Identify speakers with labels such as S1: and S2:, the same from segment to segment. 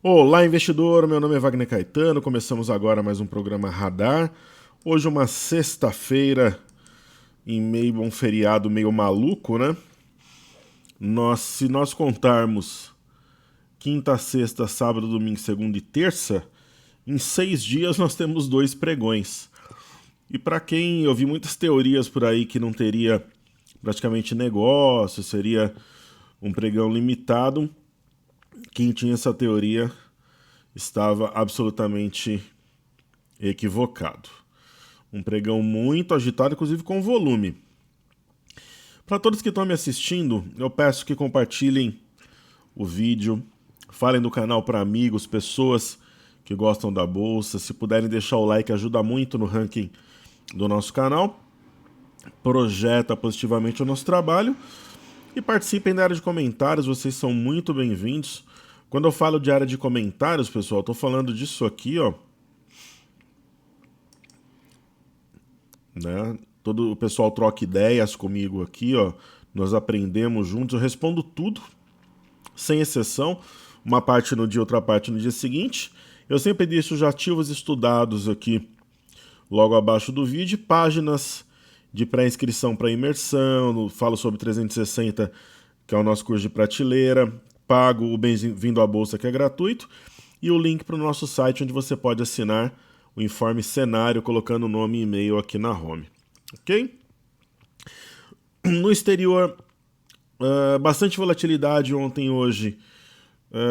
S1: Olá, investidor. Meu nome é Wagner Caetano. Começamos agora mais um programa Radar. Hoje, uma sexta-feira, em meio a um feriado meio maluco, né? Se nós contarmos quinta, sexta, sábado, domingo, segunda e terça, em 6 dias nós temos dois pregões. E para quem eu vi muitas teorias por aí que não teria praticamente negócio, seria um pregão limitado, quem tinha essa teoria estava absolutamente equivocado. Um pregão muito agitado, inclusive com volume. Para todos que estão me assistindo, eu peço que compartilhem o vídeo, falem do canal para amigos, pessoas que gostam da bolsa. Se puderem deixar o like, ajuda muito no ranking do nosso canal. Projeta positivamente o nosso trabalho. E participem da área de comentários, vocês são muito bem-vindos. Quando eu falo de área de comentários, pessoal, estou falando disso aqui, ó. Né? Todo o pessoal troca ideias comigo aqui, ó. Nós aprendemos juntos, eu respondo tudo, sem exceção. Uma parte no dia, outra parte no dia seguinte. Eu sempre deixo os ativos estudados aqui logo abaixo do vídeo, páginas de pré-inscrição para imersão, falo sobre 360, que é o nosso curso de prateleira, pago o Bem-vindo à Bolsa, que é gratuito, e o link para o nosso site, onde você pode assinar o informe cenário, colocando o nome e e-mail aqui na home. Ok? No exterior, bastante volatilidade ontem e hoje.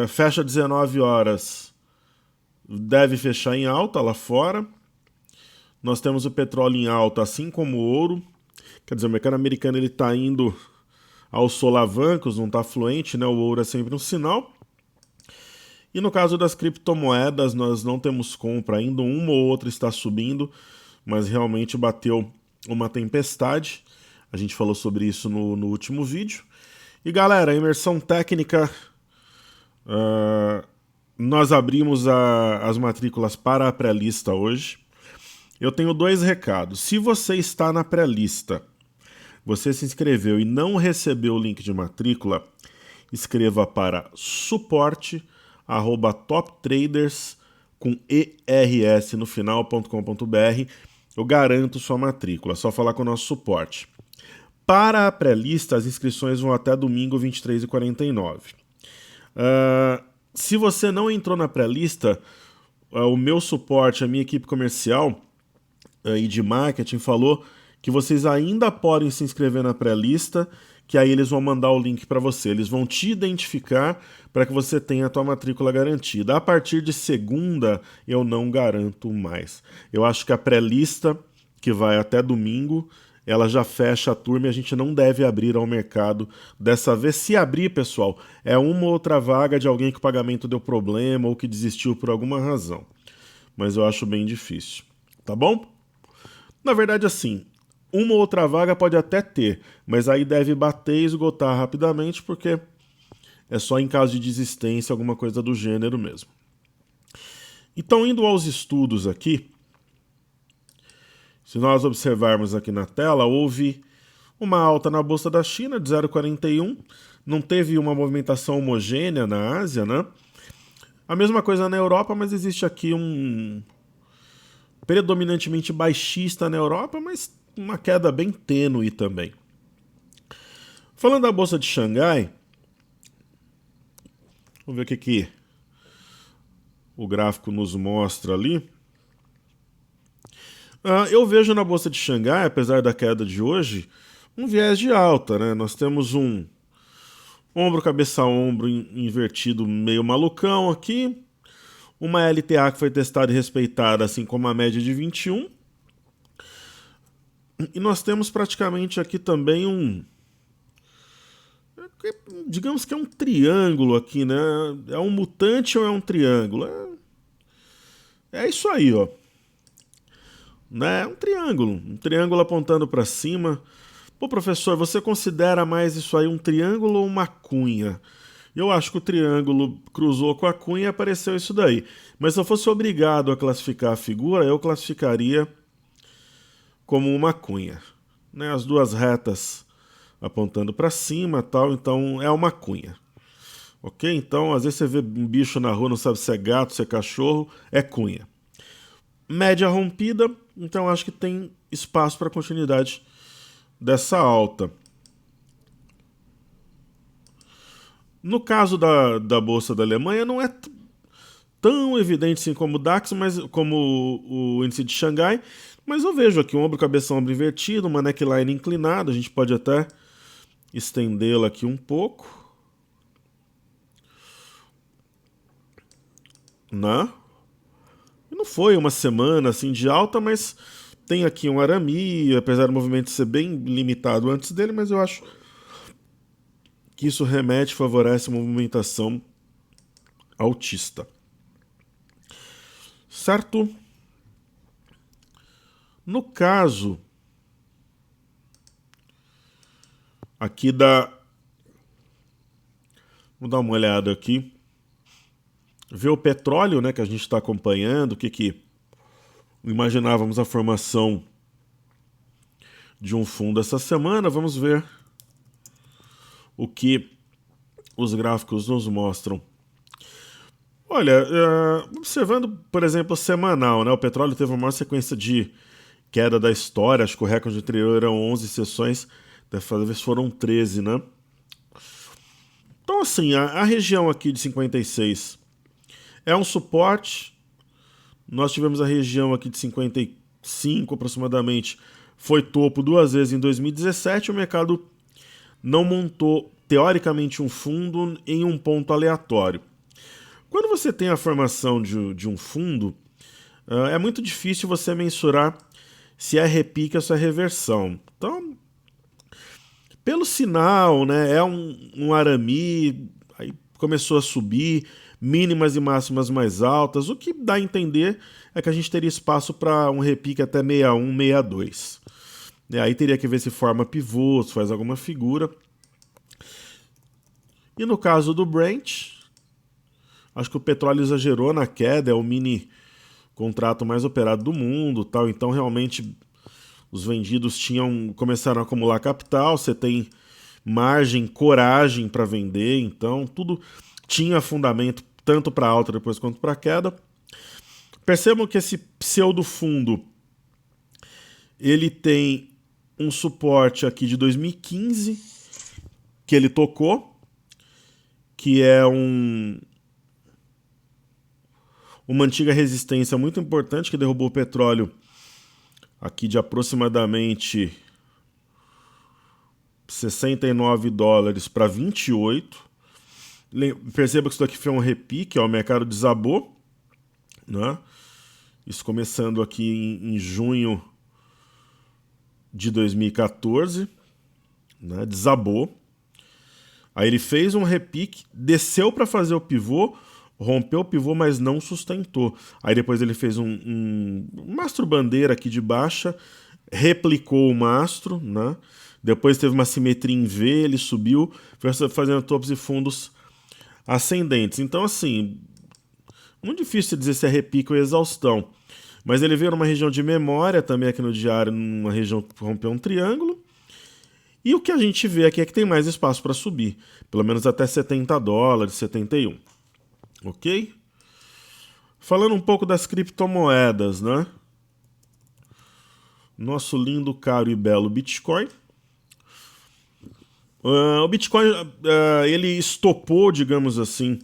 S1: Fecha 19 horas, deve fechar em alta lá fora. Nós temos o petróleo em alta, assim como o ouro. Quer dizer, o mercado americano está indo aos solavancos, não está fluente, né? O ouro é sempre um sinal. E no caso das criptomoedas, nós não temos compra ainda, uma ou outra está subindo, mas realmente bateu uma tempestade. A gente falou sobre isso no último vídeo. E galera, a imersão técnica, nós abrimos as matrículas para a pré-lista hoje. Eu tenho dois recados. Se você está na pré-lista, você se inscreveu e não recebeu o link de matrícula, escreva para suporte@toptraders com ERS no final.com.br. Eu garanto sua matrícula, é só falar com o nosso suporte. Para a pré-lista, as inscrições vão até domingo 23h49. Se você não entrou na pré-lista, o meu suporte, a minha equipe comercial e de marketing falou que vocês ainda podem se inscrever na pré-lista, que aí eles vão mandar o link para você. Eles vão te identificar para que você tenha a tua matrícula garantida. A partir de segunda, eu não garanto mais. Eu acho que a pré-lista, que vai até domingo, ela já fecha a turma e a gente não deve abrir ao mercado dessa vez. Se abrir, pessoal, é uma ou outra vaga de alguém que o pagamento deu problema ou que desistiu por alguma razão. Mas eu acho bem difícil. Tá bom? Na verdade, assim, uma ou outra vaga pode até ter, mas aí deve bater e esgotar rapidamente, porque é só em caso de desistência, alguma coisa do gênero mesmo. Então, indo aos estudos aqui, se nós observarmos aqui na tela, houve uma alta na Bolsa da China de 0,41, não teve uma movimentação homogênea na Ásia, né? A mesma coisa na Europa, mas existe aqui um predominantemente baixista na Europa, mas uma queda bem tênue também. Falando da Bolsa de Xangai, vamos ver o que o gráfico nos mostra ali. Eu vejo na Bolsa de Xangai, apesar da queda de hoje, um viés de alta, né? Nós temos um ombro, cabeça, ombro invertido meio malucão aqui, uma LTA que foi testada e respeitada, assim como a média de 21. E nós temos praticamente aqui também digamos que é um triângulo aqui, né? É um mutante ou é um triângulo? É isso aí, ó. Né? É um triângulo apontando para cima. Pô, professor, você considera mais isso aí um triângulo ou uma cunha? Eu acho que o triângulo cruzou com a cunha e apareceu isso daí. Mas se eu fosse obrigado a classificar a figura, eu classificaria como uma cunha. Né? As duas retas apontando para cima, tal, então é uma cunha. Ok? Então, às vezes você vê um bicho na rua, não sabe se é gato, se é cachorro, é cunha. Média rompida, então acho que tem espaço para continuidade dessa alta. No caso da Bolsa da Alemanha, não é tão evidente assim como o DAX, mas como o índice de Xangai, mas eu vejo aqui um ombro, cabeça, ombro invertido, uma neckline inclinada, a gente pode até estendê-la aqui um pouco, né? E não foi uma semana assim de alta, mas tem aqui um arame, apesar do movimento ser bem limitado antes dele, mas eu acho que isso remete, favorece a movimentação altista. Certo? No caso aqui da... Vamos dar uma olhada aqui. Ver o petróleo, né, que a gente está acompanhando, o que imaginávamos a formação de um fundo essa semana. Vamos ver o que os gráficos nos mostram. Olha, observando, por exemplo, semanal, né, o petróleo teve a maior sequência de queda da história, acho que o recorde anterior eram 11 sessões, dessa vez foram 13, né? Então, assim, a região aqui de 56 é um suporte. Nós tivemos a região aqui de 55 aproximadamente, foi topo duas vezes em 2017, o mercado não montou teoricamente um fundo em um ponto aleatório. Quando você tem a formação de um fundo, é muito difícil você mensurar se é repique ou se é reversão. Então, pelo sinal, né, é um arame, aí começou a subir, mínimas e máximas mais altas, o que dá a entender é que a gente teria espaço para um repique até 61, 62. Aí teria que ver se forma pivô, se faz alguma figura. E no caso do Brent, acho que o petróleo exagerou na queda, é o mini contrato mais operado do mundo, tal. Então realmente os vendidos começaram a acumular capital, você tem margem, coragem para vender, então tudo tinha fundamento tanto para alta depois quanto para queda. Percebam que esse pseudo fundo ele tem um suporte aqui de 2015 que ele tocou, que é uma antiga resistência muito importante que derrubou o petróleo aqui de aproximadamente $69 para 28. Perceba que isso aqui foi um repique, ó, o mercado desabou, né? Isso começando aqui em junho de 2014, né? Desabou. Aí ele fez um repique, desceu para fazer o pivô, rompeu o pivô, mas não sustentou. Aí depois ele fez um mastro bandeira aqui de baixa, replicou o mastro, né? Depois teve uma simetria em V, ele subiu, foi fazendo topos e fundos ascendentes. Então, assim, muito difícil dizer se é repique ou exaustão. Mas ele veio numa região de memória também aqui no diário, numa região que rompeu um triângulo. E o que a gente vê aqui é que tem mais espaço para subir, pelo menos até $70, 71. Ok? Falando um pouco das criptomoedas, né? Nosso lindo, caro e belo Bitcoin. O Bitcoin, ele estopou, digamos assim,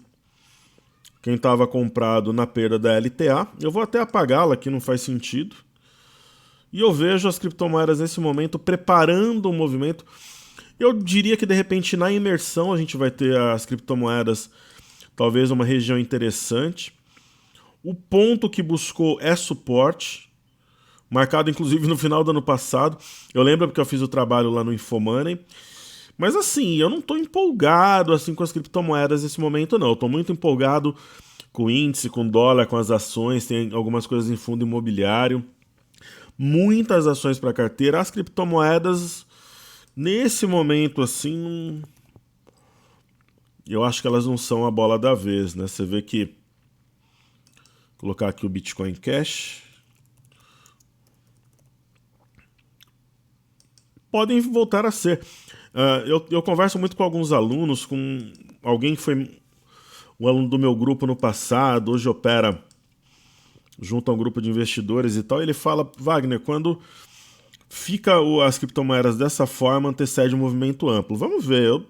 S1: quem estava comprado na perda da LTA. Eu vou até apagá-la, que não faz sentido. E eu vejo as criptomoedas nesse momento preparando um movimento. Eu diria que de repente na imersão a gente vai ter as criptomoedas talvez uma região interessante. O ponto que buscou é suporte, marcado inclusive no final do ano passado. Eu lembro porque eu fiz o trabalho lá no Infomoney. Mas assim, eu não estou empolgado assim com as criptomoedas nesse momento, não. Eu estou muito empolgado com o índice, com o dólar, com as ações, tem algumas coisas em fundo imobiliário. Muitas ações para carteira. As criptomoedas, nesse momento, assim, eu acho que elas não são a bola da vez, né? Você vê que... Vou colocar aqui o Bitcoin Cash. Podem voltar a ser. Eu converso muito com alguns alunos, com alguém que foi um aluno do meu grupo no passado, hoje opera junto a um grupo de investidores e tal, ele fala, Wagner, quando fica as criptomoedas dessa forma, antecede um movimento amplo. Vamos ver,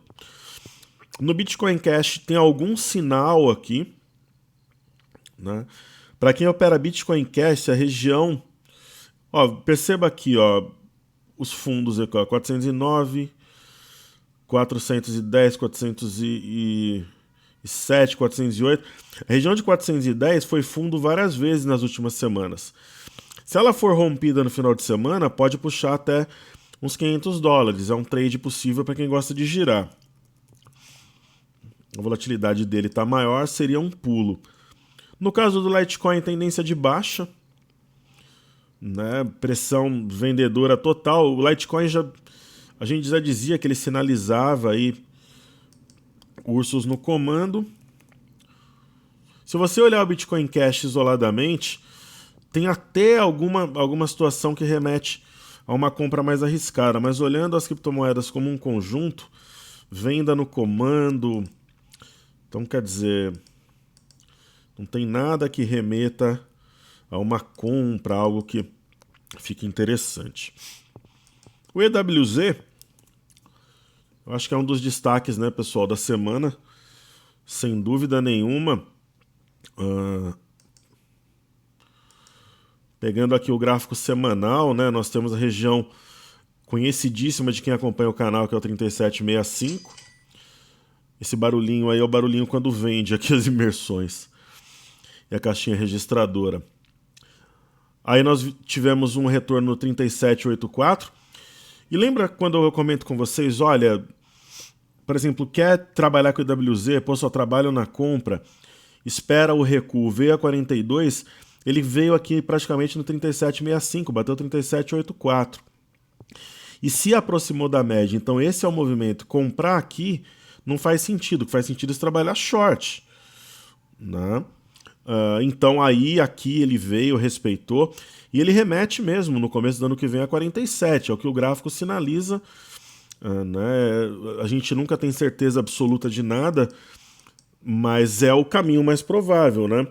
S1: no Bitcoin Cash tem algum sinal aqui, né? Para quem opera Bitcoin Cash, a região, ó, perceba aqui, ó, os fundos aqui, ó, 409, 410, 407, 408. A região de 410 foi fundo várias vezes nas últimas semanas. Se ela for rompida no final de semana, pode puxar até uns $500. É um trade possível para quem gosta de girar. A volatilidade dele está maior, seria um pulo. No caso do Litecoin, tendência de baixa, né? Pressão vendedora total. O Litecoin a gente já dizia que ele sinalizava aí ursos no comando. Se você olhar o Bitcoin Cash isoladamente, tem até alguma situação que remete a uma compra mais arriscada, mas olhando as criptomoedas como um conjunto, venda no comando, então quer dizer, não tem nada que remeta a uma compra, algo que fique interessante. O EWZ, eu acho que é um dos destaques, né, pessoal, da semana, sem dúvida nenhuma. Pegando aqui o gráfico semanal, né, nós temos a região conhecidíssima de quem acompanha o canal, que é o 3765. Esse barulhinho aí é o barulhinho quando vende aqui as imersões. E a caixinha registradora. Aí nós tivemos um retorno no 3784. E lembra quando eu comento com vocês, olha, por exemplo, quer trabalhar com o EWZ, pô, só trabalho na compra, espera o recuo, veio a 42, ele veio aqui praticamente no 3765, bateu 3784. E se aproximou da média, então esse é o movimento. Comprar aqui não faz sentido, o que faz sentido é trabalhar short, né? Então aí, aqui ele veio, respeitou, e ele remete mesmo no começo do ano que vem a 47, é o que o gráfico sinaliza, né? A gente nunca tem certeza absoluta de nada, mas é o caminho mais provável, né?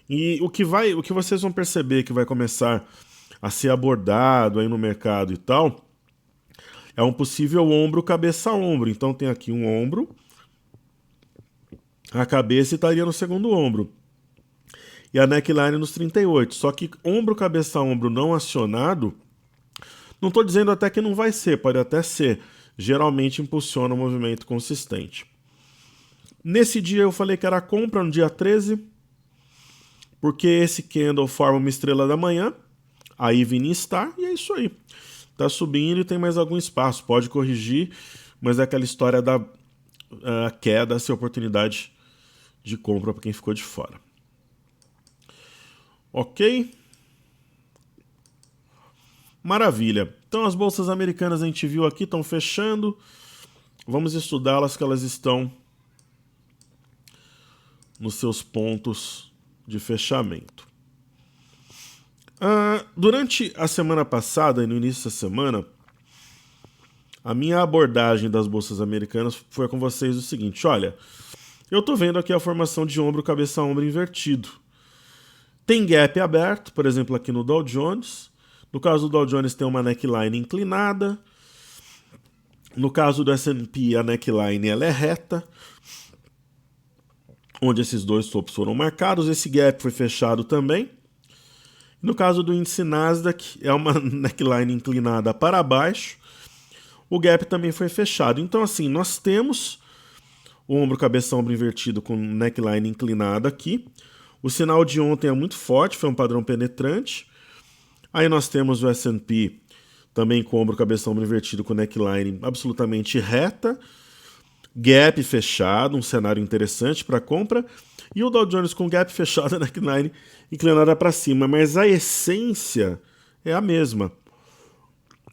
S1: E o que vocês vão perceber que vai começar a ser abordado aí no mercado e tal, é um possível ombro, cabeça a ombro. Então tem aqui um ombro, a cabeça estaria no segundo ombro. E a neckline nos 38. Só que ombro, cabeça a ombro não acionado, não estou dizendo até que não vai ser, pode até ser. Geralmente impulsiona um movimento consistente. Nesse dia eu falei que era compra no dia 13, porque esse candle forma uma estrela da manhã, a Evening Star, e é isso aí. Tá subindo e tem mais algum espaço, pode corrigir, mas é aquela história da queda, essa oportunidade de compra para quem ficou de fora. Ok? Maravilha. Então as bolsas americanas a gente viu aqui, estão fechando. Vamos estudá-las, que elas estão nos seus pontos de fechamento. Durante a semana passada e no início da semana, a minha abordagem das bolsas americanas foi com vocês o seguinte, olha, eu estou vendo aqui a formação de ombro, cabeça a ombro invertido. Tem gap aberto, por exemplo, aqui no Dow Jones. No caso do Dow Jones tem uma neckline inclinada. No caso do S&P, a neckline ela é reta, onde esses dois topos foram marcados. Esse gap foi fechado também. No caso do índice Nasdaq, é uma neckline inclinada para baixo. O gap também foi fechado. Então, assim, nós temos o ombro, cabeça, ombro invertido com neckline inclinada aqui. O sinal de ontem é muito forte, foi um padrão penetrante. Aí nós temos o S&P também com ombro, cabeça, ombro invertido com neckline absolutamente reta. Gap fechado, um cenário interessante para compra. E o Dow Jones com gap fechado, neckline inclinada para cima. Mas a essência é a mesma.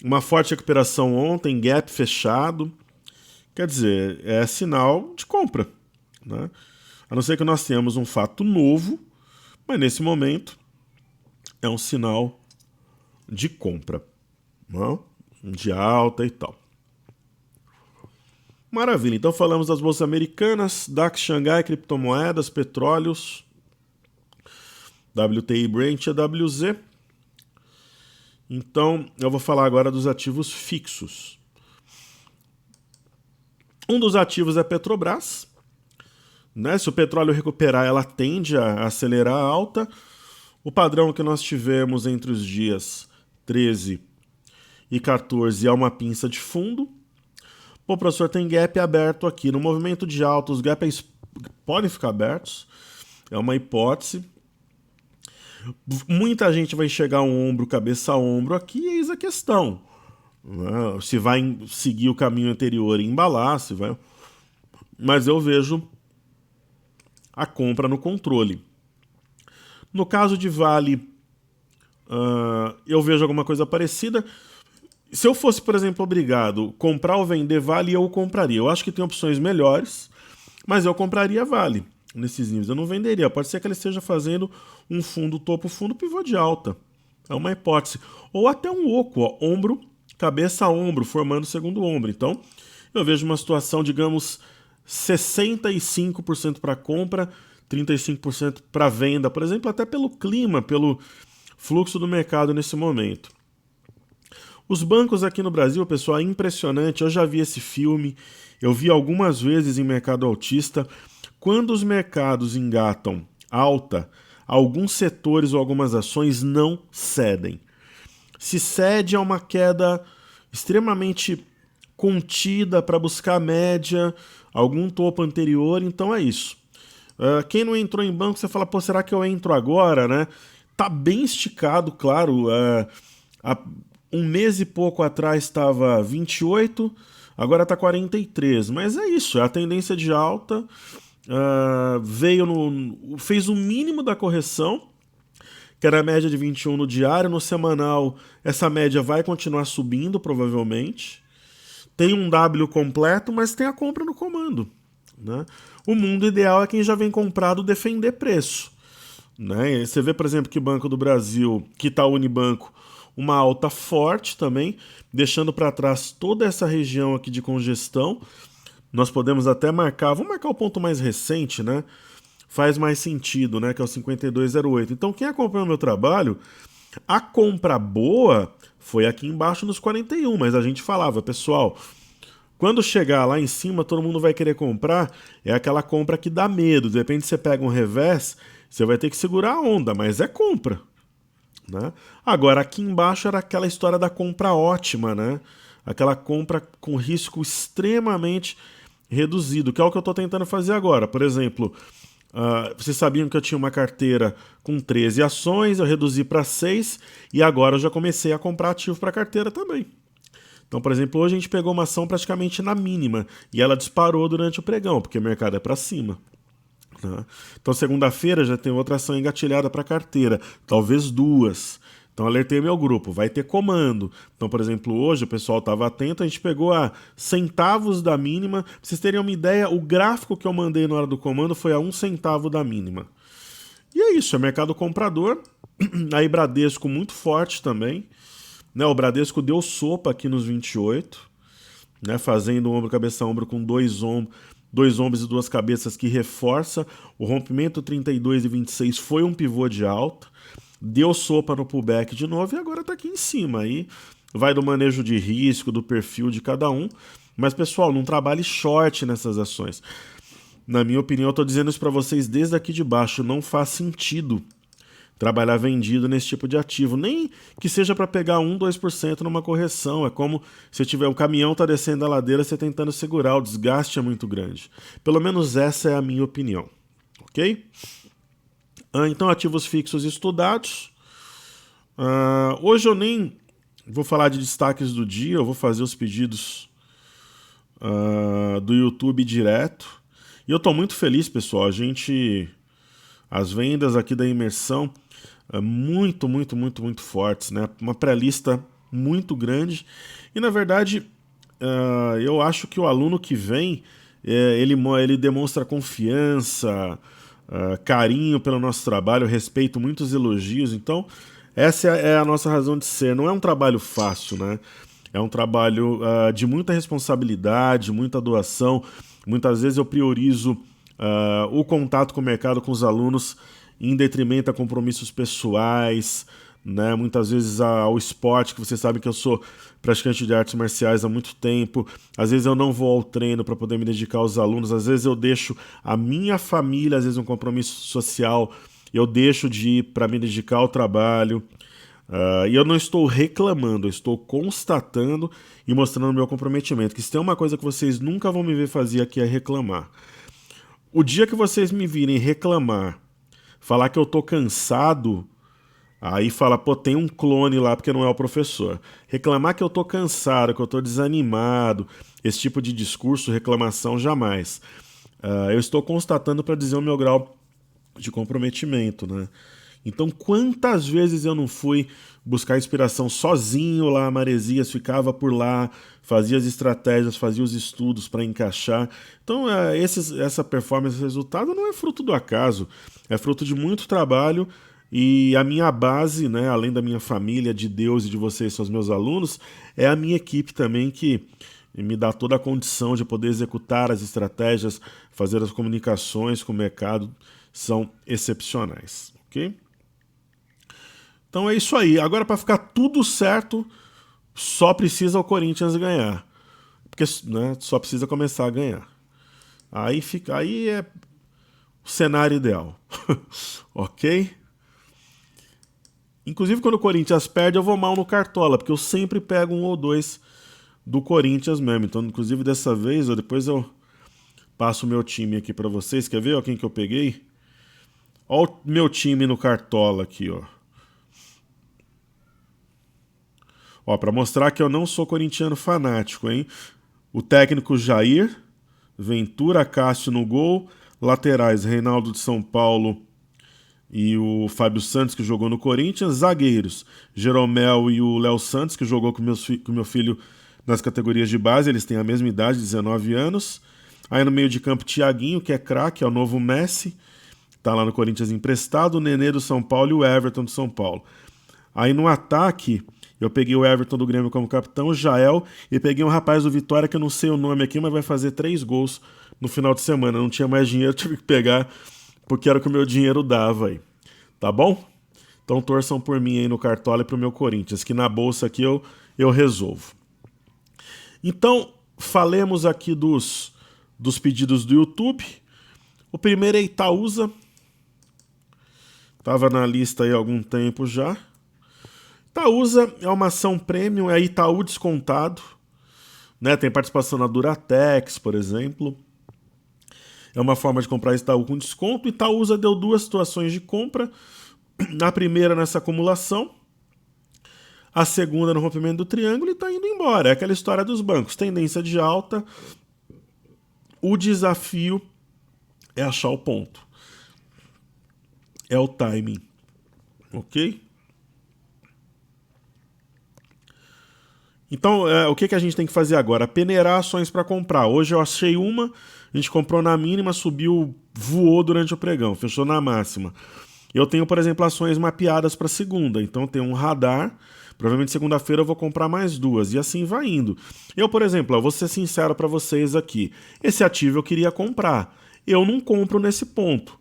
S1: Uma forte recuperação ontem, gap fechado. Quer dizer, é sinal de compra, né? A não ser que nós tenhamos um fato novo, mas nesse momento é um sinal de compra, não? De alta e tal. Maravilha, então falamos das bolsas americanas, DAX, Xangai, criptomoedas, petróleos, WTI, Brent e WZ. Então eu vou falar agora dos ativos fixos. Um dos ativos é a Petrobras. Né? Se o petróleo recuperar, ela tende a acelerar a alta. O padrão que nós tivemos entre os dias 13 e 14 é uma pinça de fundo. Pô, professor, tem gap aberto aqui. No movimento de alta, os gaps podem ficar abertos. É uma hipótese. Muita gente vai enxergar um ombro, cabeça a ombro aqui, e eis a questão. Se vai seguir o caminho anterior e embalar, se vai... Mas eu vejo a compra no controle. No caso de Vale, eu vejo alguma coisa parecida. Se eu fosse, por exemplo, obrigado a comprar ou vender Vale, eu compraria. Eu acho que tem opções melhores, mas eu compraria Vale nesses níveis. Eu não venderia. Pode ser que ele esteja fazendo um fundo topo, fundo pivô de alta. É uma hipótese. Ou até um oco, ó, ombro, cabeça a ombro, formando o segundo ombro. Então, eu vejo uma situação, digamos, 65% para compra, 35% para venda, por exemplo, até pelo clima, pelo fluxo do mercado nesse momento. Os bancos aqui no Brasil, pessoal, é impressionante. Eu já vi esse filme, eu vi algumas vezes em mercado altista. Quando os mercados engatam alta, alguns setores ou algumas ações não cedem. Se cede a uma queda extremamente contida para buscar média, algum topo anterior, então é isso. Quem não entrou em banco, você fala, pô, será que eu entro agora, né? Tá bem esticado, claro. Um mês e pouco atrás estava 28, agora está 43. Mas é isso, é a tendência de alta. Fez o mínimo da correção, que era a média de 21 no diário. No semanal, essa média vai continuar subindo, provavelmente. Tem um W completo, mas tem a compra no comando. Né? O mundo ideal é quem já vem comprado defender preço. Né? Você vê, por exemplo, que Banco do Brasil, que está Unibanco, uma alta forte também, deixando para trás toda essa região aqui de congestão. Nós podemos até marcar, vamos marcar o ponto mais recente, né? Faz mais sentido, né? Que é o 52,08. Então, quem acompanha o meu trabalho, a compra boa foi aqui embaixo nos 41, mas a gente falava, pessoal, quando chegar lá em cima, todo mundo vai querer comprar, é aquela compra que dá medo. De repente você pega um revés, você vai ter que segurar a onda, mas é compra. Né? Agora, aqui embaixo era aquela história da compra ótima, né? Aquela compra com risco extremamente reduzido, que é o que eu estou tentando fazer agora. Por exemplo, vocês sabiam que eu tinha uma carteira com 13 ações, eu reduzi para 6 e agora eu já comecei a comprar ativo para carteira também. Então, por exemplo, hoje a gente pegou uma ação praticamente na mínima e ela disparou durante o pregão, porque o mercado é para cima. Né? Então, segunda-feira já tem outra ação engatilhada para carteira, talvez duas. Então, alertei meu grupo, vai ter comando. Então, por exemplo, hoje o pessoal estava atento, a gente pegou a centavos da mínima. Pra vocês terem uma ideia, o gráfico que eu mandei na hora do comando foi a 1 centavo da mínima. E é isso, é mercado comprador. Aí Bradesco muito forte também. Né, o Bradesco deu sopa aqui nos 28, né, fazendo ombro, cabeça, ombro com dois ombros e duas cabeças que reforça. O rompimento 32 e 26 foi um pivô de alta, deu sopa no pullback de novo e agora está aqui em cima. Aí vai do manejo de risco, do perfil de cada um. Mas, pessoal, não trabalhe short nessas ações. Na minha opinião, eu estou dizendo isso para vocês desde aqui de baixo, não faz sentido trabalhar vendido nesse tipo de ativo, nem que seja para pegar 1, 2% numa correção. É como se tiver um caminhão tá descendo a ladeira, você tentando segurar, o desgaste é muito grande. Pelo menos essa é a minha opinião, ok? Então, ativos fixos estudados. Hoje eu nem vou falar de destaques do dia, eu vou fazer os pedidos do YouTube direto. E eu estou muito feliz, pessoal. As vendas aqui da imersão muito fortes, né? Uma pré-lista muito grande. E na verdade, eu acho que o aluno que vem, ele demonstra confiança, carinho pelo nosso trabalho, respeito, muitos elogios. Então, essa é a nossa razão de ser. Não é um trabalho fácil, né? É um trabalho de muita responsabilidade, muita doação. Muitas vezes eu priorizo o contato com o mercado, com os alunos, em detrimento a compromissos pessoais, né? Muitas vezes ao esporte, que vocês sabem que eu sou praticante de artes marciais há muito tempo. Às vezes eu não vou ao treino para poder me dedicar aos alunos. Às vezes eu deixo a minha família, às vezes um compromisso social, eu deixo de ir para me dedicar ao trabalho. E eu não estou reclamando, eu estou constatando e mostrando o meu comprometimento. Que se tem uma coisa que vocês nunca vão me ver fazer aqui é reclamar. O dia que vocês me virem reclamar, falar que eu tô cansado, aí fala, pô, tem um clone lá porque não é o professor. Reclamar que eu tô cansado, que eu tô desanimado, esse tipo de discurso, reclamação, jamais. Eu estou constatando para dizer o meu grau de comprometimento, né? Então, quantas vezes eu não fui buscar inspiração sozinho lá, Maresias, ficava por lá, fazia as estratégias, fazia os estudos para encaixar. Então, essa performance, esse resultado não é fruto do acaso, é fruto de muito trabalho e a minha base, né, além da minha família, de Deus e de vocês, são os meus alunos, é a minha equipe também que me dá toda a condição de poder executar as estratégias, fazer as comunicações com o mercado, são excepcionais, ok? Então é isso aí. Agora, para ficar tudo certo, só precisa o Corinthians ganhar. Porque, né, só precisa começar a ganhar. Aí é o cenário ideal. Ok? Inclusive, quando o Corinthians perde, eu vou mal no Cartola, porque eu sempre pego um ou dois do Corinthians mesmo. Então, inclusive, dessa vez, depois eu passo o meu time aqui para vocês. Quer ver ó, quem que eu peguei? Olha o meu time no Cartola aqui, ó. Ó, para mostrar que eu não sou corintiano fanático, hein? O técnico Jair, Ventura, Cássio no gol, laterais Reinaldo de São Paulo e o Fábio Santos, que jogou no Corinthians, zagueiros Jeromel e o Léo Santos, que jogou com o meu filho nas categorias de base, eles têm a mesma idade, 19 anos. Aí no meio de campo, Thiaguinho, que é craque, é o novo Messi, tá lá no Corinthians emprestado, o Nenê do São Paulo e o Everton do São Paulo. Aí no ataque, eu peguei o Everton do Grêmio como capitão, o Jael, e peguei um rapaz do Vitória, que eu não sei o nome aqui, mas vai fazer 3 gols no final de semana. Não tinha mais dinheiro, tive que pegar, porque era o que o meu dinheiro dava aí. Tá bom? Então torçam por mim aí no Cartola e pro meu Corinthians, que na bolsa aqui eu resolvo. Então, falemos aqui dos pedidos do YouTube. O primeiro é Itaúsa. Estava na lista aí há algum tempo já. Itaúsa é uma ação premium, é Itaú descontado, né? Tem participação na Duratex, por exemplo. É uma forma de comprar Itaú com desconto. Itaúsa deu 2 situações de compra. A primeira nessa acumulação, a segunda no rompimento do triângulo e está indo embora. É aquela história dos bancos, tendência de alta. O desafio é achar o ponto. É o timing, ok? Então, o que a gente tem que fazer agora? Peneirar ações para comprar. Hoje eu achei uma, a gente comprou na mínima, subiu, voou durante o pregão, fechou na máxima. Eu tenho, por exemplo, ações mapeadas para segunda, então eu tenho um radar. Provavelmente segunda-feira eu vou comprar mais 2 e assim vai indo. Eu, por exemplo, eu vou ser sincero para vocês aqui. Esse ativo eu queria comprar. Eu não compro nesse ponto.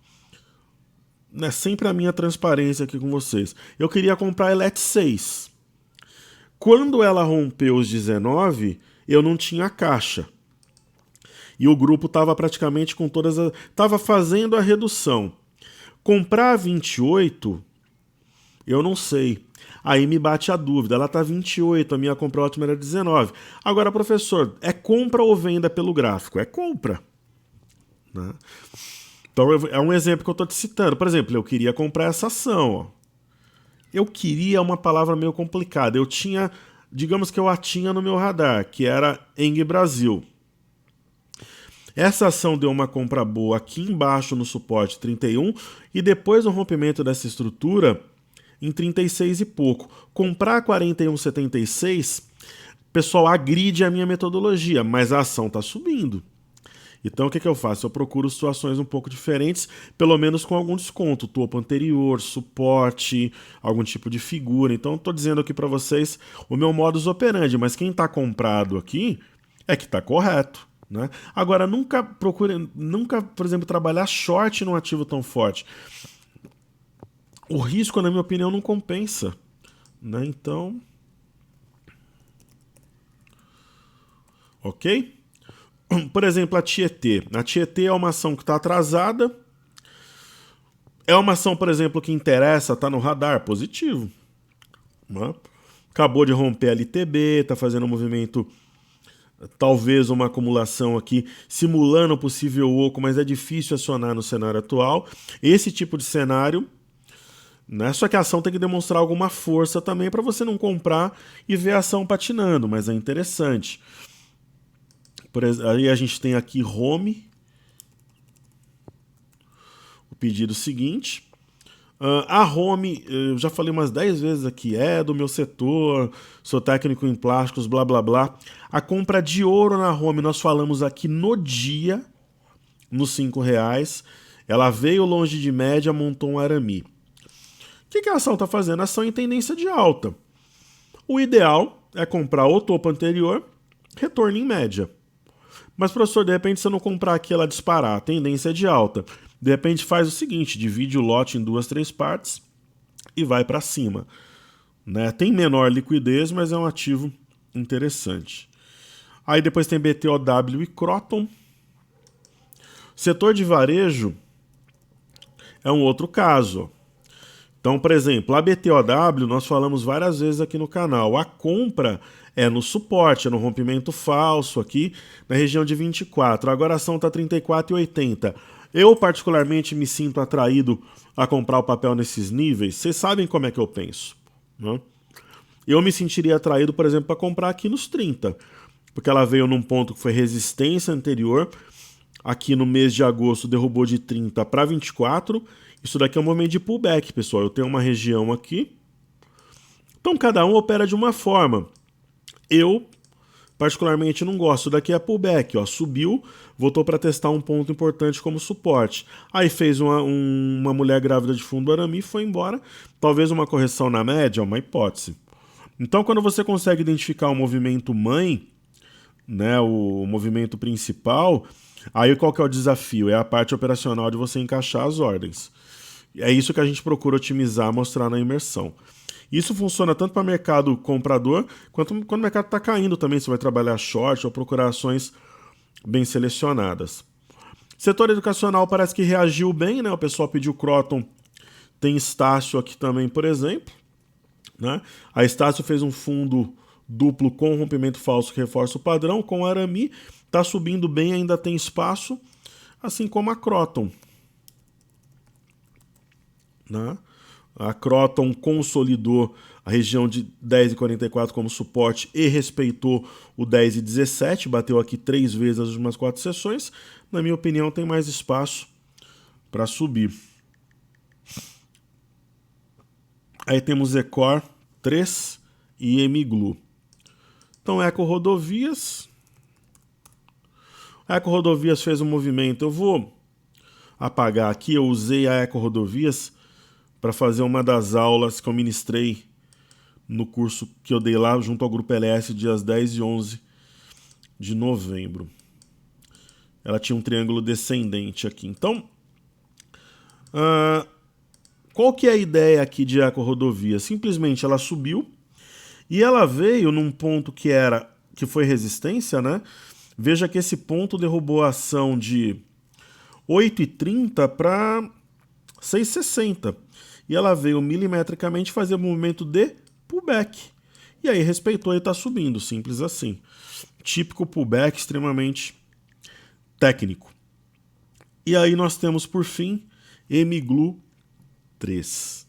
S1: É sempre a minha transparência aqui com vocês. Eu queria comprar a ELET 6. Quando ela rompeu os 19, eu não tinha caixa. E o grupo estava praticamente com todas as... Estava fazendo a redução. Comprar 28, eu não sei. Aí me bate a dúvida. Ela está 28, a minha compra ótima era 19. Agora, professor, é compra ou venda pelo gráfico? É compra. Né? Então, é um exemplo que eu estou te citando. Por exemplo, eu queria comprar essa ação, ó. Eu queria uma palavra meio complicada. Eu tinha, digamos que eu a tinha no meu radar, que era Eng Brasil. Essa ação deu uma compra boa aqui embaixo no suporte 31 e depois no rompimento dessa estrutura em 36 e pouco. Comprar 41,76, pessoal, agride a minha metodologia, mas a ação está subindo. Então o que eu faço? Eu procuro situações um pouco diferentes, pelo menos com algum desconto, topo anterior, suporte, algum tipo de figura. Então estou dizendo aqui para vocês o meu modus operandi, mas quem está comprado aqui é que está correto. Né? Agora, nunca procure, nunca, por exemplo, trabalhar short num ativo tão forte. O risco, na minha opinião, não compensa. Né? Então, ok? Por exemplo, a Tietê. A Tietê é uma ação que está atrasada. É uma ação, por exemplo, que interessa, está no radar, positivo. Né? Acabou de romper a LTB, está fazendo um movimento, talvez uma acumulação aqui, simulando o possível oco, mas é difícil acionar no cenário atual. Esse tipo de cenário, né? Só que a ação tem que demonstrar alguma força também para você não comprar e ver a ação patinando, mas é interessante. Aí a gente tem aqui home, o pedido seguinte. A home, eu já falei umas 10 vezes aqui, é do meu setor, sou técnico em plásticos, blá blá blá. A compra de ouro na home, nós falamos aqui no dia, nos R$5. Ela veio longe de média, montou um arame. O que a ação está fazendo? A ação em tendência de alta. O ideal é comprar o topo anterior, retorno em média. Mas, professor, de repente, se eu não comprar aqui, ela disparar, a tendência é de alta. De repente, faz o seguinte, divide o lote em 2, 3 partes e vai para cima. Né? Tem menor liquidez, mas é um ativo interessante. Aí depois tem BTOW e Croton. Setor de varejo é um outro caso. Então, por exemplo, a BTOW, nós falamos várias vezes aqui no canal, a compra é no suporte, é no rompimento falso aqui na região de 24. Agora a ação está 34,80. Eu particularmente me sinto atraído a comprar o papel nesses níveis. Vocês sabem como é que eu penso. Né? Eu me sentiria atraído, por exemplo, para comprar aqui nos 30. Porque ela veio num ponto que foi resistência anterior. Aqui no mês de agosto derrubou de 30 para 24. Isso daqui é um momento de pullback, pessoal. Eu tenho uma região aqui. Então cada um opera de uma forma. Eu, particularmente, não gosto. Daqui é pullback. Ó, subiu, voltou para testar um ponto importante como suporte. Aí fez uma mulher grávida de fundo arame e foi embora. Talvez uma correção na média, uma hipótese. Então, quando você consegue identificar o movimento mãe, né, o movimento principal, aí qual que é o desafio? É a parte operacional de você encaixar as ordens. É isso que a gente procura otimizar, mostrar na imersão. Isso funciona tanto para mercado comprador, quanto quando o mercado está caindo também. Você vai trabalhar short ou procurar ações bem selecionadas. Setor educacional parece que reagiu bem, né? O pessoal pediu Croton. Tem Estácio aqui também, por exemplo. Né? A Estácio fez um fundo duplo com rompimento falso que reforça o padrão, com arame. Está subindo bem, ainda tem espaço, assim como a Croton. Né? A Croton consolidou a região de 10,44 como suporte e respeitou o 10,17, bateu aqui 3 vezes nas últimas 4 sessões. Na minha opinião, tem mais espaço para subir. Aí temos Ecor 3 e Emiglu. Então, Eco Rodovias. A Eco Rodovias fez um movimento. Eu vou apagar aqui, eu usei a Eco Rodovias para fazer uma das aulas que eu ministrei no curso que eu dei lá junto ao Grupo LS, dias 10 e 11 de novembro. Ela tinha um triângulo descendente aqui. Então, qual que é a ideia aqui de Eco Rodovia? Simplesmente ela subiu e ela veio num ponto que foi resistência, né? Veja que esse ponto derrubou a ação de 8,30 para 6,60. E ela veio milimetricamente fazer um movimento de pullback. E aí respeitou e está subindo, simples assim. Típico pullback, extremamente técnico. E aí nós temos, por fim, Emiglu 3.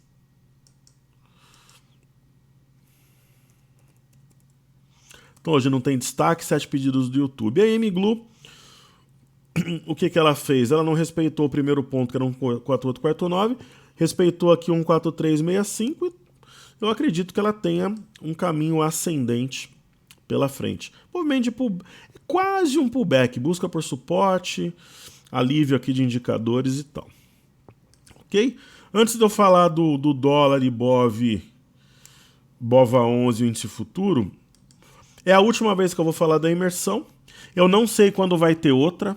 S1: Então hoje não tem destaque, 7 pedidos do YouTube. E a Emiglu, o que ela fez? Ela não respeitou o primeiro ponto, que era um 4849, respeitou aqui um 4365 e eu acredito que ela tenha um caminho ascendente pela frente. Movimento de quase um pullback, busca por suporte, alívio aqui de indicadores e tal. Ok? Antes de eu falar do dólar e BOVA 11 e o índice futuro, é a última vez que eu vou falar da imersão. Eu não sei quando vai ter outra.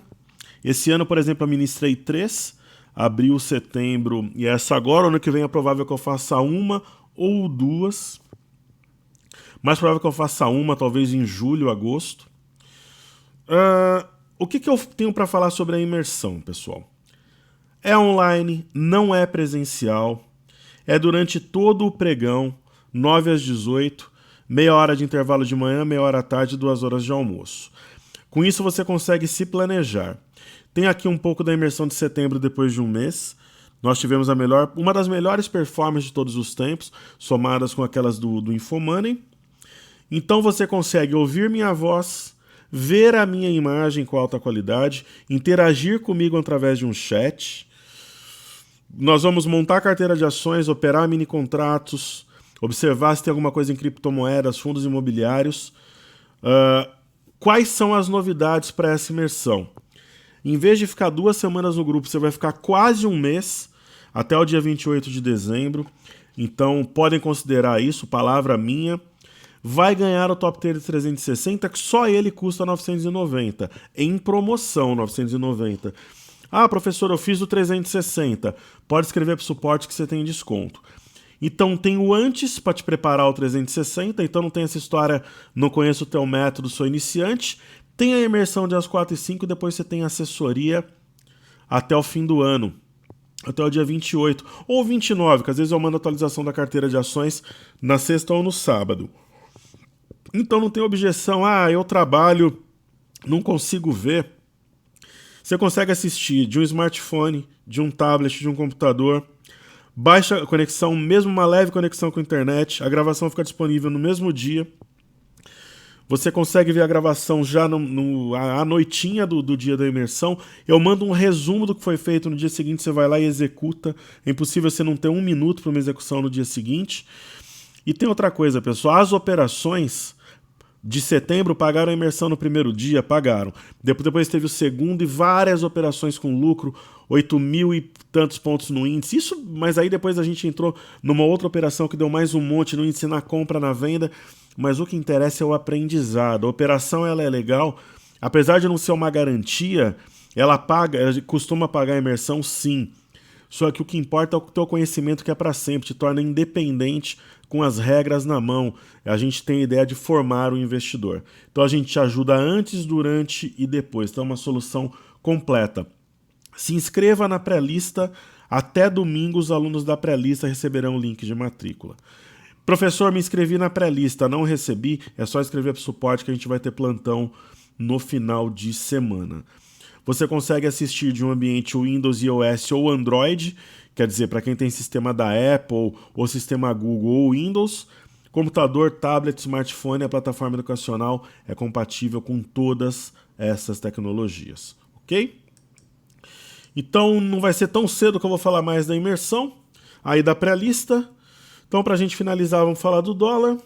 S1: Esse ano, por exemplo, eu ministrei 3, abril, setembro e essa agora. Ano que vem é provável que eu faça uma ou 2. Mais provável que eu faça uma, talvez em julho, agosto. O que eu tenho para falar sobre a imersão, pessoal? É online, não é presencial, é durante todo o pregão, 9 às 18, meia hora de intervalo de manhã, meia hora à tarde e 2 horas de almoço. Com isso você consegue se planejar. Tem aqui um pouco da imersão de setembro depois de um mês. Nós tivemos uma das melhores performances de todos os tempos, somadas com aquelas do Infomoney. Então você consegue ouvir minha voz, ver a minha imagem com alta qualidade, interagir comigo através de um chat. Nós vamos montar a carteira de ações, operar mini contratos, observar se tem alguma coisa em criptomoedas, fundos imobiliários. Quais são as novidades para essa imersão? Em vez de ficar 2 semanas no grupo, você vai ficar quase um mês, até o dia 28 de dezembro. Então podem considerar isso, palavra minha. Vai ganhar o Top Trader 360, que só ele custa 990. Em promoção, 990. Ah, professor, eu fiz o 360. Pode escrever para o suporte que você tem desconto. Então tem o antes para te preparar o 360. Então não tem essa história, não conheço o teu método, sou iniciante. Tem a imersão de às 4 e 5, depois você tem assessoria até o fim do ano. Até o dia 28. Ou 29, que às vezes eu mando atualização da carteira de ações na sexta ou no sábado. Então não tem objeção, eu trabalho, não consigo ver. Você consegue assistir de um smartphone, de um tablet, de um computador, baixa conexão, mesmo uma leve conexão com a internet, a gravação fica disponível no mesmo dia. Você consegue ver a gravação já à noitinha do dia da imersão. Eu mando um resumo do que foi feito no dia seguinte, você vai lá e executa. É impossível você não ter 1 minuto para uma execução no dia seguinte. E tem outra coisa, pessoal, as operações de setembro pagaram a imersão no primeiro dia, pagaram. Depois teve o segundo e várias operações com lucro, 8.000 e tantos pontos no índice. Isso, mas aí depois a gente entrou numa outra operação que deu mais um monte no índice, na compra, na venda. Mas o que interessa é o aprendizado. A operação ela é legal, apesar de não ser uma garantia, ela costuma pagar a imersão sim. Só que o que importa é o teu conhecimento, que é para sempre, te torna independente com as regras na mão. A gente tem a ideia de formar o investidor. Então a gente te ajuda antes, durante e depois. Então é uma solução completa. Se inscreva na pré-lista. Até domingo os alunos da pré-lista receberão o link de matrícula. Professor, me inscrevi na pré-lista, não recebi. É só escrever para o suporte que a gente vai ter plantão no final de semana. Você consegue assistir de um ambiente Windows, iOS ou Android, quer dizer, para quem tem sistema da Apple ou sistema Google ou Windows. Computador, tablet, smartphone, a plataforma educacional é compatível com todas essas tecnologias, ok? Então não vai ser tão cedo que eu vou falar mais da imersão, aí da pré-lista. Então, para a gente finalizar, vamos falar do dólar.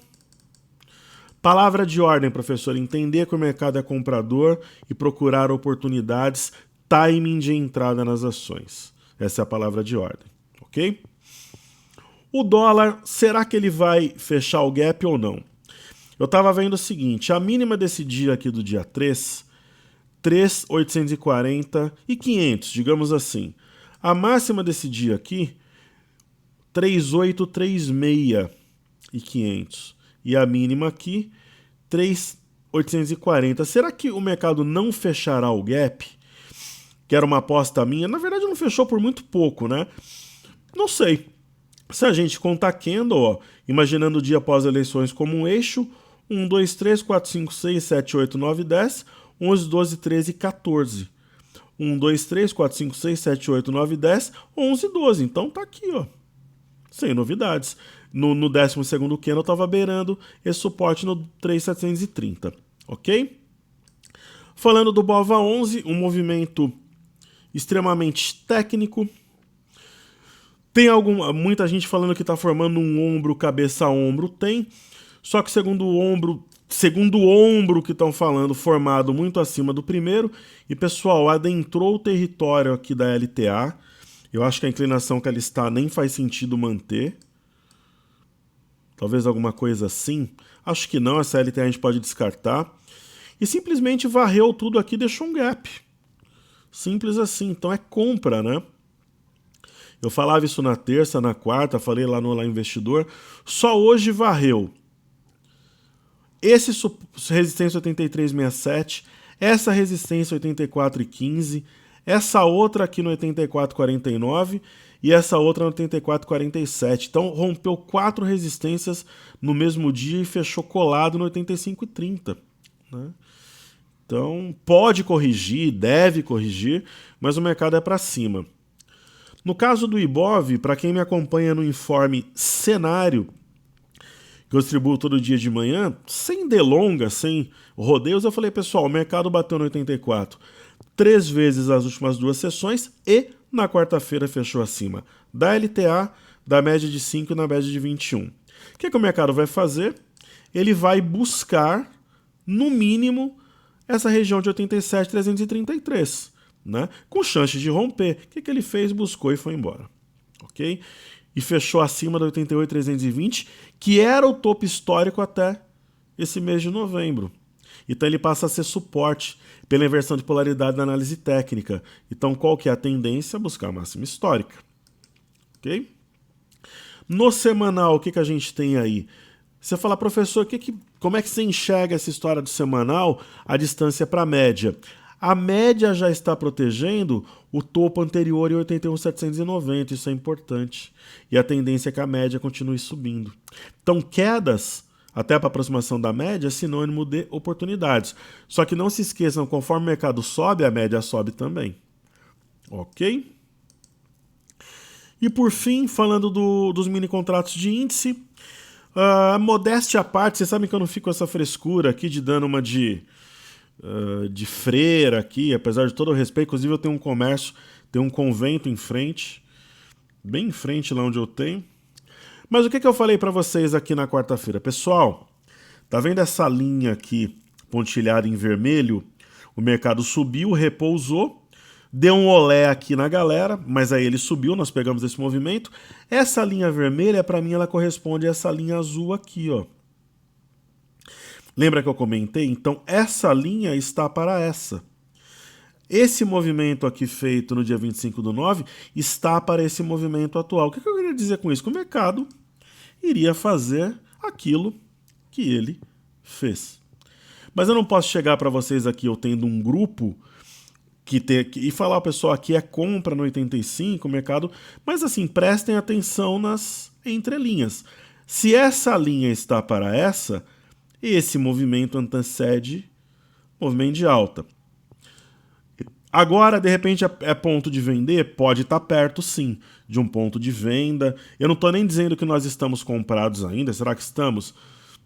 S1: Palavra de ordem, professor, entender que o mercado é comprador e procurar oportunidades, timing de entrada nas ações. Essa é a palavra de ordem, ok? O dólar, será que ele vai fechar o gap ou não? Eu estava vendo o seguinte, a mínima desse dia aqui do dia 3, 3.840 e 500, digamos assim. A máxima desse dia aqui, 3.836 e 500. E a mínima aqui, 3.840. Será que o mercado não fechará o gap? Que era uma aposta minha. Na verdade, não fechou por muito pouco, né? Não sei. Se a gente contar candle, imaginando o dia após eleições como um eixo, 1, 2, 3, 4, 5, 6, 7, 8, 9, 10, 11, 12, 13, 14. 1, 2, 3, 4, 5, 6, 7, 8, 9, 10, 11, 12. Então tá aqui, sem novidades. No 12º candle eu estava beirando esse suporte no 3.730, ok? Falando do BOVA 11, um movimento extremamente técnico. Tem muita gente falando que está formando um ombro, cabeça a ombro. Tem, só que segundo o ombro segundo ombro que estão falando, formado muito acima do primeiro. E, pessoal, adentrou o território aqui da LTA. Eu acho que a inclinação que ela está nem faz sentido manter. Talvez alguma coisa assim. Acho que não, essa LTA a gente pode descartar. E simplesmente varreu tudo aqui e deixou um gap. Simples assim. Então é compra, né? Eu falava isso na terça, na quarta, falei lá no Olá Investidor. Só hoje varreu esse resistência 83,67, essa resistência 84,15, essa outra aqui no 84,49 e essa outra no 84,47. Então rompeu 4 resistências no mesmo dia e fechou colado no 85,30. Né? Então pode corrigir, deve corrigir, mas o mercado é para cima. No caso do Ibov, para quem me acompanha no informe cenário, que eu distribuo todo dia de manhã, sem delongas, sem rodeios, eu falei, pessoal, o mercado bateu no 84 3 vezes as últimas 2 sessões e na quarta-feira fechou acima da LTA, da média de 5 e na média de 21. O que o mercado vai fazer? Ele vai buscar, no mínimo, essa região de 87,333, né? Com chance de romper. O que ele fez? Buscou e foi embora. Ok? E fechou acima da 88,320, que era o topo histórico até esse mês de novembro. Então ele passa a ser suporte pela inversão de polaridade na análise técnica. Então qual que é a tendência? Buscar a máxima histórica. Ok? No semanal, o que a gente tem aí? Você fala, professor, como é que você enxerga essa história do semanal, a distância para a média? A média já está protegendo o topo anterior em 81,790, isso é importante. E a tendência é que a média continue subindo. Então, quedas, até para aproximação da média, é sinônimo de oportunidades. Só que não se esqueçam, conforme o mercado sobe, a média sobe também. Ok? E por fim, falando dos mini contratos de índice, modéstia à parte, vocês sabem que eu não fico com essa frescura aqui de dando uma de freira aqui, apesar de todo o respeito. Inclusive eu tenho um comércio, tenho um convento em frente, bem em frente lá onde eu tenho. Mas o que eu falei para vocês aqui na quarta-feira? Pessoal, tá vendo essa linha aqui pontilhada em vermelho? O mercado subiu, repousou, deu um olé aqui na galera, mas aí ele subiu, nós pegamos esse movimento. Essa linha vermelha, para mim, ela corresponde a essa linha azul aqui, ó. Lembra que eu comentei? Então, essa linha está para essa. Esse movimento aqui feito no dia 25/9 está para esse movimento atual. O que eu queria dizer com isso? Que o mercado iria fazer aquilo que ele fez. Mas eu não posso chegar para vocês aqui, eu tendo um grupo e falar, pessoal, aqui é compra no 85, o mercado... Mas assim, prestem atenção nas entrelinhas. Se essa linha está para essa, esse movimento antecede movimento de alta. Agora, de repente, é ponto de vender? Pode estar perto, sim, de um ponto de venda. Eu não estou nem dizendo que nós estamos comprados ainda. Será que estamos?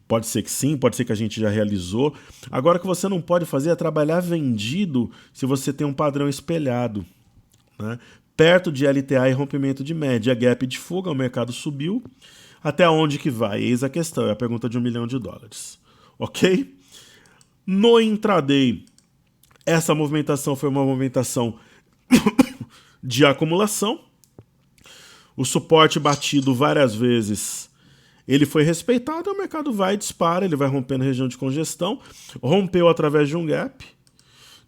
S1: Pode ser que sim, pode ser que a gente já realizou. Agora, o que você não pode fazer é trabalhar vendido se você tem um padrão espelhado, né? Perto de LTA e rompimento de média, gap de fuga, o mercado subiu. Até onde que vai? Eis a questão, é a pergunta de $1 milhão. Ok? No intraday, essa movimentação foi uma movimentação de acumulação. O suporte batido várias vezes, ele foi respeitado, o mercado vai e dispara, ele vai rompendo região de congestão. Rompeu através de um gap,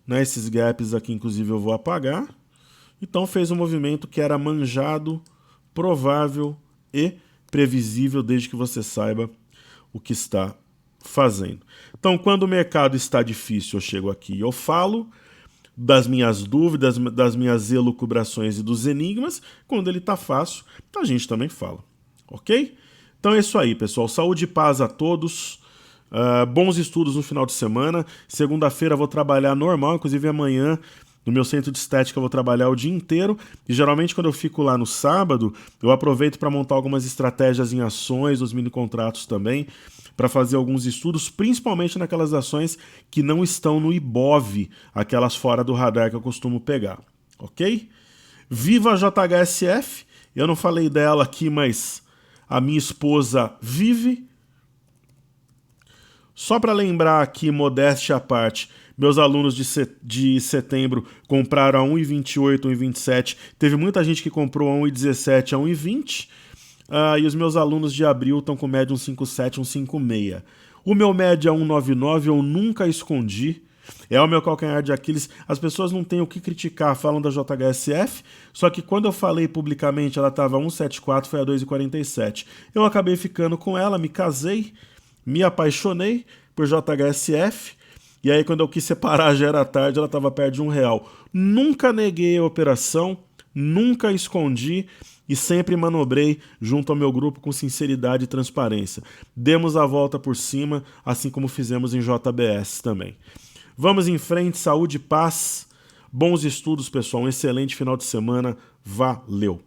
S1: né? Esses gaps aqui, inclusive, eu vou apagar. Então fez um movimento que era manjado, provável e previsível, desde que você saiba o que está fazendo. Então, quando o mercado está difícil, eu chego aqui e eu falo das minhas dúvidas, das minhas elucubrações e dos enigmas. Quando ele está fácil, a gente também fala. Ok? Então é isso aí, pessoal. Saúde e paz a todos. Bons estudos no final de semana. Segunda-feira vou trabalhar normal, inclusive amanhã no meu centro de estética eu vou trabalhar o dia inteiro. E geralmente quando eu fico lá no sábado, eu aproveito para montar algumas estratégias em ações, os mini contratos também, para fazer alguns estudos, principalmente naquelas ações que não estão no Ibov, aquelas fora do radar que eu costumo pegar, ok? Viva a JHSF, eu não falei dela aqui, mas a minha esposa vive. Só para lembrar aqui, modéstia à parte, meus alunos de setembro compraram a 1,28, 1,27. Teve muita gente que comprou a 1,17, a 1,20. E os meus alunos de abril estão com média 1,57, 1,56. O meu média 1,99 eu nunca escondi. É o meu calcanhar de Aquiles. As pessoas não têm o que criticar, falam da JHSF, só que quando eu falei publicamente ela estava 1,74, foi a 2,47. Eu acabei ficando com ela, me casei, me apaixonei por JHSF, e aí quando eu quis separar já era tarde, ela estava perto de R$1. Nunca neguei a operação, nunca escondi e sempre manobrei junto ao meu grupo com sinceridade e transparência. Demos a volta por cima, assim como fizemos em JBS também. Vamos em frente, saúde e paz, bons estudos, pessoal, um excelente final de semana, valeu!